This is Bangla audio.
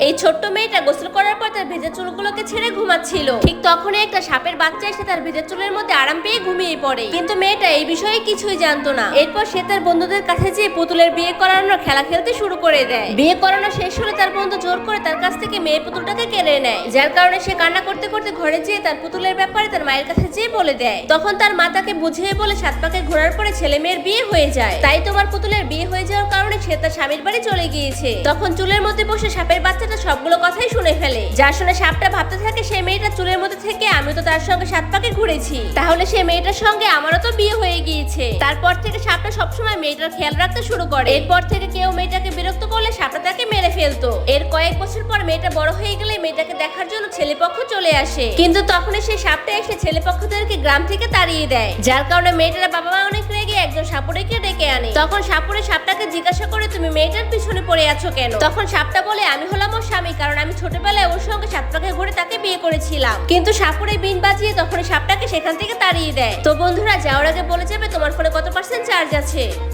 এই ছোট্ট মেয়েটা গোসল করার পর তার ভেজা চুলগুলোকে ছেড়ে ঘুমাচ্ছিল। ঠিক তখনই একটা সাপের বাচ্চা এসে তার ভেজা চুলের মধ্যে আরাম পেয়ে ঘুমিয়ে পড়ে। কিন্তু মেয়েটা এই বিষয়ে কিছুই জানতো না। এরপর সে তার বন্ধুদের কাছে যেয়ে পুতুলের বিয়ে করানোর খেলা খেলতে শুরু করে দেয়। বিয়ে করানো শেষ হলে তার বন্ধু জোর করে তার কাছ থেকে মেয়ে পুতুলটাকে কেড়ে নেয়, যার কারণে সে কান্না করতে করতে ঘরে যেয়ে তার পুতুলের ব্যাপারে তার মায়ের কাছে যেয়ে বলে দেয়। তখন তার মা তাকে বুঝিয়ে বলে 7 পাকে ঘোরার পরে ছেলে মেয়ের বিয়ে হয়ে যায়, তাই তোমার পুতুলের বিয়ে হয়ে যাওয়ার কারণে সে তার স্বামীর বাড়ি চলে গিয়েছে। তখন চুলের মধ্যে বসে সাপের বাচ্চাটা সবগুলো কথাই শুনে ফেলে, যা শুনে সাপটা ভাবতে থাকে সেই মেয়েটা চুলের মধ্যে থেকে আমি তো তার সঙ্গে 7 পাকে ঘুরেছি, তাহলে সেই মেয়েটার সঙ্গে আমারও তো বিয়ে হয়ে গিয়েছে। তারপর থেকে সাপটা সবসময় মেয়েটার খেয়াল রাখতে শুরু করে। এরপর থেকে কেউ মেয়েটাকে বিরক্ত করলে সাপটা তাকে মেরে ফেলতো। এর কয়েক বছর পর মেয়েটা বড় হয়ে গেলে মেয়েটাকে দেখার জন্য ছেলেপক্ষ চলে আসে, কিন্তু তখনই সেই সাপটা এসে ছেলেপক্ষদেরকে গ্রাম থেকে তাড়িয়ে দেয়, যার কারণে মেয়েটার বাবা মা অনেক রেগে একজন সাপুড়েকে ডেকে আনে। তখন সাপুড়ে সাপটাকে জিজ্ঞাসা করে তুমি মেয়েটার পিছনে পড়ে আছো কেন? তখন সাপটা বলে আমি হলাম ওর স্বামী, কারণ আমি ছোটবেলায় ওর সঙ্গে 7 পাকে ঘুরে তাকে বিয়ে করেছিলাম। কিন্তু সাপুড়ে বিন বাজিয়ে তখন সাপটাকে সেখান থেকে তাড়িয়ে দেয়। তো বন্ধুরা, যাওয়ার আগে বলে যাবে তোমার ফোনে কত % চার্জ আছে।